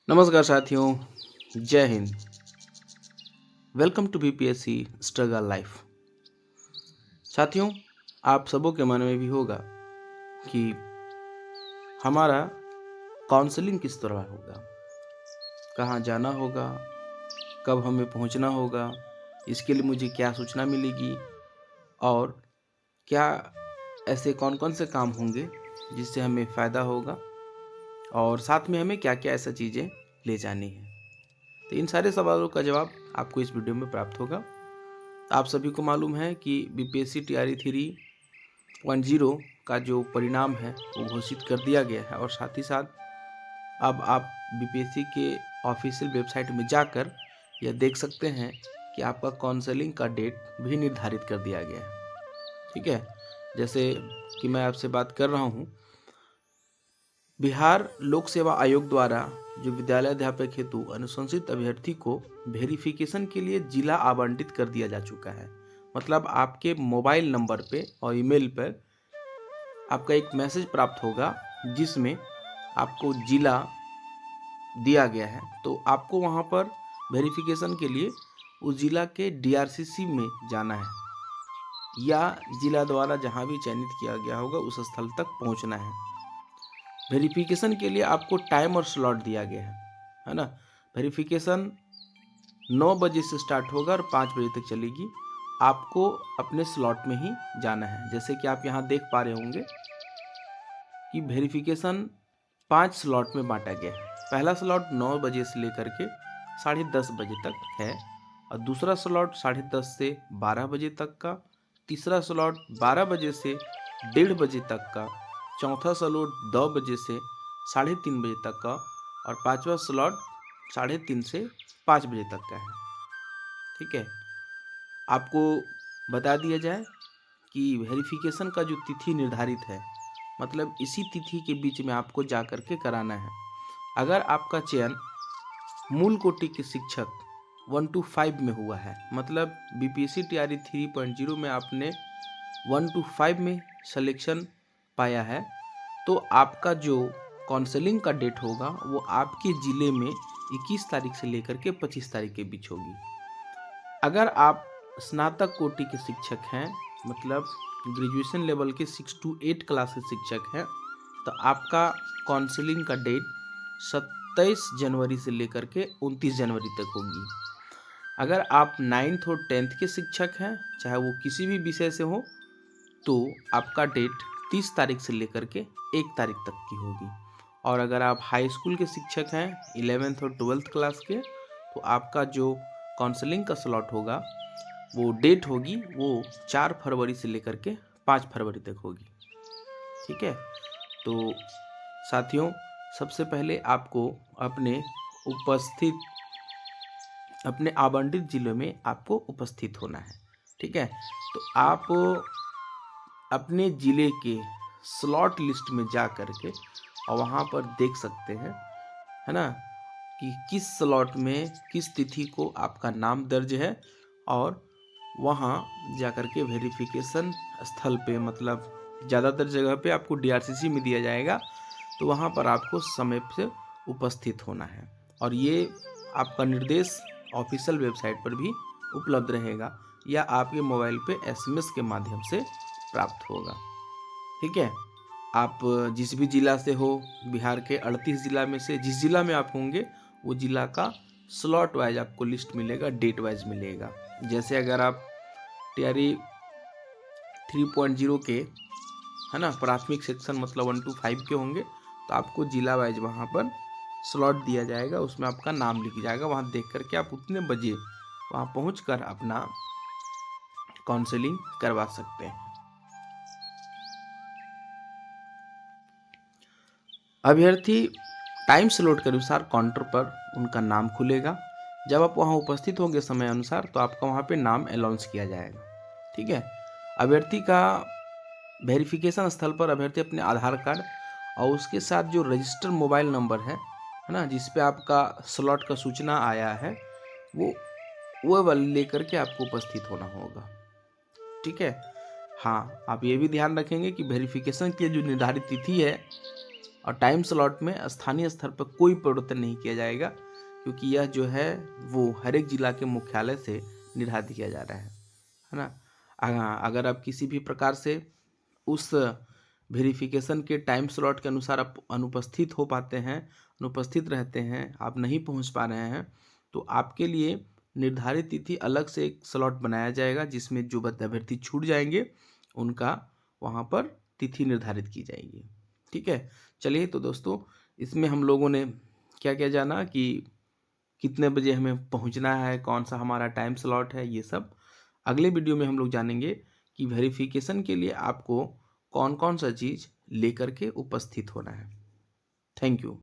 नमस्कार साथियों, जय हिंद। Welcome to BPSC struggle life. साथियों, आप सबों के मन में भी होगा कि हमारा काउंसलिंग किस तरह होगा, कहाँ जाना होगा, कब हमें पहुंचना होगा, इसके लिए मुझे क्या सूचना मिलेगी और क्या ऐसे कौन कौन से काम होंगे जिससे हमें फ़ायदा होगा और साथ में हमें क्या क्या ऐसा चीज़ें ले जानी है। तो इन सारे सवालों का जवाब आपको इस वीडियो में प्राप्त होगा। आप सभी को मालूम है कि बीपीएससी टीआरई 3.0 का जो परिणाम है वो घोषित कर दिया गया है और साथ ही साथ अब आप बीपीएससी के ऑफिशियल वेबसाइट में जाकर यह देख सकते हैं कि आपका काउंसलिंग का डेट भी निर्धारित कर दिया गया है। ठीक है, जैसे कि मैं आपसे बात कर रहा हूँ, बिहार लोक सेवा आयोग द्वारा जो विद्यालय अध्यापक हेतु अनुशंसित अभ्यर्थी को वेरिफिकेशन के लिए जिला आवंटित कर दिया जा चुका है। मतलब आपके मोबाइल नंबर पे और ईमेल पर आपका एक मैसेज प्राप्त होगा जिसमें आपको जिला दिया गया है। तो आपको वहाँ पर वेरिफिकेशन के लिए उस जिला के डीआरसीसी में जाना है या जिला द्वारा जहाँ भी चयनित किया गया होगा उस स्थल तक पहुँचना है। वेरिफिकेशन के लिए आपको टाइम और स्लॉट दिया गया है ना। वेरिफिकेशन 9 बजे से स्टार्ट होगा और 5 बजे तक चलेगी। आपको अपने स्लॉट में ही जाना है। जैसे कि आप यहाँ देख पा रहे होंगे कि वेरिफिकेशन 5 स्लॉट में बांटा गया है। पहला स्लॉट 9 बजे से लेकर के 10:30 बजे तक है और दूसरा स्लॉट 10:30 से 12 बजे तक का, तीसरा स्लॉट 12 बजे से 1:30 बजे तक का, चौथा स्लॉट 2 बजे से 3:30 बजे तक का और पांचवा स्लॉट 3:30 से 5 बजे तक का है। ठीक है, आपको बता दिया जाए कि वेरिफिकेशन का जो तिथि निर्धारित है, मतलब इसी तिथि के बीच में आपको जा कर के कराना है। अगर आपका चयन मूल कोटि के शिक्षक 1 to 5 में हुआ है, मतलब बीपीएससी टीआरई 3.0 में आपने 1 to 5 में सिलेक्शन पाया है, तो आपका जो काउंसलिंग का डेट होगा वो आपके ज़िले में 21 तारीख से लेकर के 25 तारीख के बीच होगी। अगर आप स्नातक कोटि के शिक्षक हैं, मतलब ग्रेजुएशन लेवल के 6 to 8 क्लास के शिक्षक हैं, तो आपका काउंसलिंग का डेट 27 जनवरी से लेकर के 29 जनवरी तक होगी। अगर आप 9th और 10th के शिक्षक हैं, चाहे वो किसी भी विषय से हो, तो आपका डेट 30 तारीख से लेकर के 1 तारीख तक की होगी। और अगर आप हाई स्कूल के शिक्षक हैं 11th और 12th क्लास के, तो आपका जो काउंसलिंग का स्लॉट होगा वो डेट होगी वो 4 फरवरी से लेकर के 5 फरवरी तक होगी। ठीक है, तो साथियों, सबसे पहले आपको अपने आवंटित जिलों में आपको उपस्थित होना है। ठीक है, तो आप अपने ज़िले के स्लॉट लिस्ट में जा कर के और वहाँ पर देख सकते हैं, है ना, कि किस स्लॉट में किस तिथि को आपका नाम दर्ज है और वहाँ जा कर के वेरिफिकेशन स्थल पे, मतलब ज़्यादातर जगह पे आपको डीआरसीसी में दिया जाएगा, तो वहाँ पर आपको समय से उपस्थित होना है। और ये आपका निर्देश ऑफिशियल वेबसाइट पर भी उपलब्ध रहेगा या आपके मोबाइल पे एसएमएस के माध्यम से प्राप्त होगा। ठीक है, आप जिस भी ज़िला से हो, बिहार के 38 ज़िला में से जिस ज़िला में आप होंगे वो ज़िला का स्लॉट वाइज आपको लिस्ट मिलेगा, डेट वाइज मिलेगा। जैसे अगर आप टीआरई 3.0 के, है ना, प्राथमिक सेक्शन मतलब 1 to 5 के होंगे, तो आपको जिला वाइज वहाँ पर स्लॉट दिया जाएगा, उसमें आपका नाम लिख जाएगा। वहाँ देख करके आप उतने बजे वहाँ पहुँचकर अपना काउंसलिंग करवा सकते हैं। अभ्यर्थी टाइम स्लॉट के अनुसार काउंटर पर उनका नाम खुलेगा। जब आप वहाँ उपस्थित होंगे समय अनुसार, तो आपका वहाँ पे नाम अनाउंस किया जाएगा। ठीक है, अभ्यर्थी का वेरिफिकेशन स्थल पर अभ्यर्थी अपने आधार कार्ड और उसके साथ जो रजिस्टर मोबाइल नंबर है ना, जिस पे आपका स्लॉट का सूचना आया है, वो वाले लेकर के आपको उपस्थित होना होगा। ठीक है, हाँ, आप ये भी ध्यान रखेंगे कि वेरिफिकेशन की जो निर्धारित तिथि है और टाइम स्लॉट में स्थानीय स्तर पर कोई परिवर्तन नहीं किया जाएगा, क्योंकि यह जो है वो हर एक जिला के मुख्यालय से निर्धारित किया जा रहा है ना। अगर आप किसी भी प्रकार से उस वेरिफिकेशन के टाइम स्लॉट के अनुसार आप अनुपस्थित हो पाते हैं, अनुपस्थित रहते हैं, आप नहीं पहुंच पा रहे हैं, तो आपके लिए निर्धारित तिथि अलग से एक स्लॉट बनाया जाएगा, जिसमें जो अभ्यर्थी छूट जाएंगे उनका वहाँ पर तिथि निर्धारित की जाएगी। ठीक है, चलिए तो दोस्तों, इसमें हम लोगों ने क्या क्या जाना कि कितने बजे हमें पहुंचना है, कौन सा हमारा टाइम स्लॉट है, ये सब अगले वीडियो में हम लोग जानेंगे कि वेरिफिकेशन के लिए आपको कौन कौन सा चीज़ लेकर के उपस्थित होना है। Thank you.